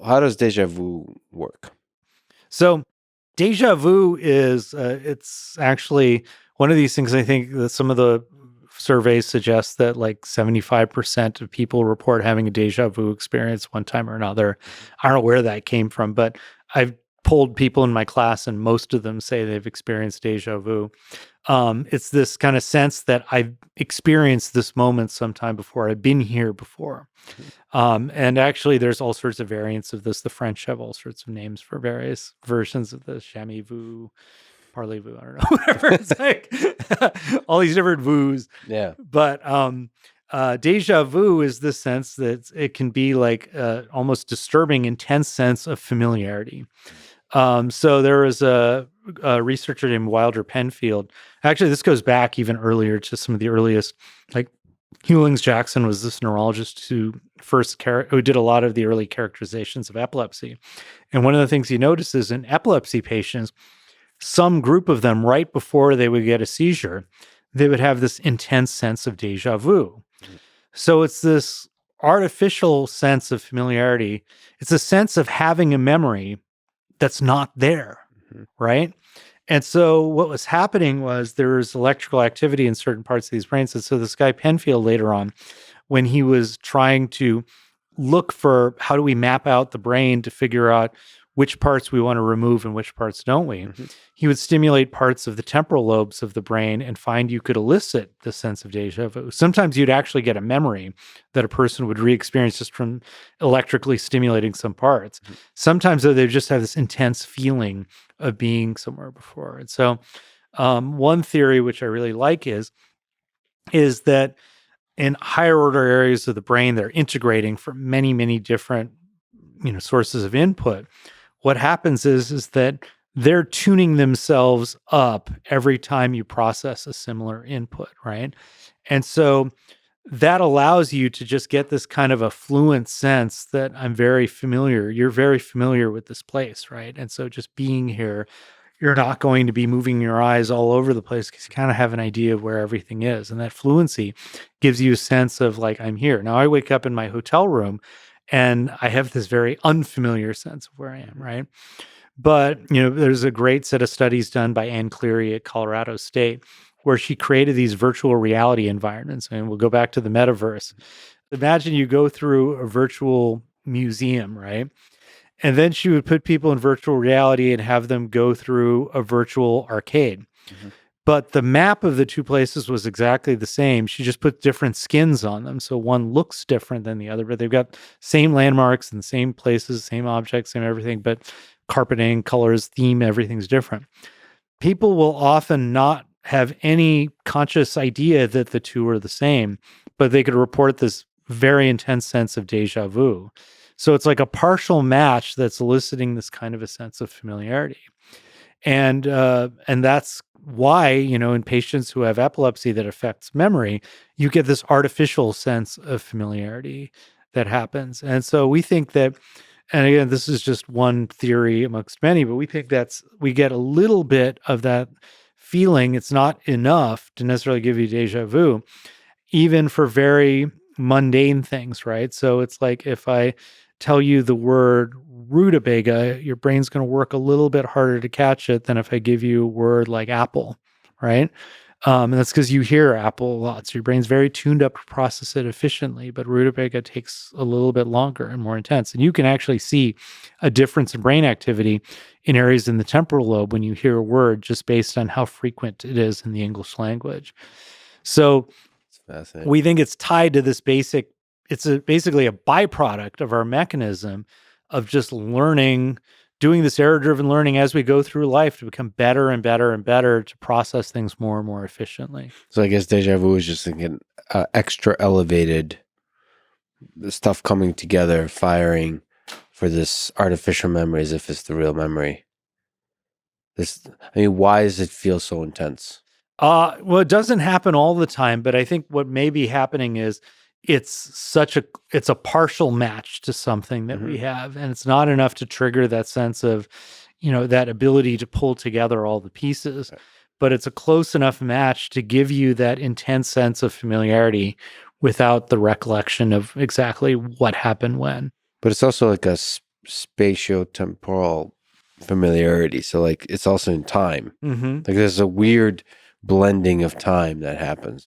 How does deja vu work? So deja vu is it's actually one of these things. I think that some of the surveys suggest that like 75% of people report having a deja vu experience one time or another. I don't know where that came from, but I've polled people in my class and most of them say they've experienced deja vu. It's this kind of sense that I've experienced this moment sometime before. I've been here before. And actually, there's all sorts of variants of this. The French have all sorts of names for various versions of this. Chamois vu, parlez-vous, I don't know, whatever. It's like all these different vus. Yeah. But deja vu is the sense that it can be like almost disturbing, intense sense of familiarity. So there was a researcher named Wilder Penfield. Actually, this goes back even earlier to some of the earliest, like Hewlings Jackson was this neurologist who who did a lot of the early characterizations of epilepsy. And one of the things he notices in epilepsy patients, some group of them, right before they would get a seizure, they would have this intense sense of deja vu. So it's this artificial sense of familiarity. It's a sense of having a memory that's not there, right? And so what was happening was there was electrical activity in certain parts of these brains. And so this guy Penfield later on, when he was trying to look for how do we map out the brain to figure out which parts we want to remove and which parts don't we, he would stimulate parts of the temporal lobes of the brain and find you could elicit the sense of deja vu. Sometimes you'd actually get a memory that a person would re-experience just from electrically stimulating some parts. Sometimes, though, they just have this intense feeling of being somewhere before. And so one theory, which I really like, is that in higher order areas of the brain, they're integrating from many, many different sources of input. What happens is that they're tuning themselves up every time you process a similar input, right? And so that allows you to just get this kind of a fluent sense that I'm very familiar. You're very familiar with this place, right? And so just being here, you're not going to be moving your eyes all over the place because you kind of have an idea of where everything is. And that fluency gives you a sense of like, I'm here. Now I wake up in my hotel room and I have this very unfamiliar sense of where I am, right? But, there's a great set of studies done by Ann Cleary at Colorado State where she created these virtual reality environments. And we'll go back to the metaverse. Imagine you go through a virtual museum, right? And then she would put people in virtual reality and have them go through a virtual arcade. But the map of the two places was exactly the same. She just put different skins on them. So one looks different than the other, but they've got same landmarks and same places, same objects, same everything, but carpeting, colors, theme, everything's different. People will often not have any conscious idea that the two are the same, but they could report this very intense sense of deja vu. So it's like a partial match that's eliciting this kind of a sense of familiarity. And that's why, in patients who have epilepsy that affects memory, you get this artificial sense of familiarity that happens. And so we think that, and again, this is just one theory amongst many, but we think we get a little bit of that feeling. It's not enough to necessarily give you deja vu, even for very mundane things, right? So it's like if I tell you the word rutabaga, your brain's going to work a little bit harder to catch it than if I give you a word like apple, right? And that's because you hear apple a lot. So your brain's very tuned up to process it efficiently, but rutabaga takes a little bit longer and more intense. And you can actually see a difference in brain activity in areas in the temporal lobe when you hear a word just based on how frequent it is in the English language. So we think it's tied to this basically a byproduct of our mechanism of just learning, doing this error-driven learning as we go through life to become better and better and better to process things more and more efficiently. So I guess deja vu is just like an extra elevated stuff coming together, firing for this artificial memory as if it's the real memory. Why does it feel so intense? Well, it doesn't happen all the time, but I think what may be happening is it's a partial match to something that we have, and it's not enough to trigger that sense of, that ability to pull together all the pieces, but it's a close enough match to give you that intense sense of familiarity without the recollection of exactly what happened when. But it's also like spatiotemporal familiarity. So like it's also in time. Mm-hmm. Like there's a weird blending of time that happens.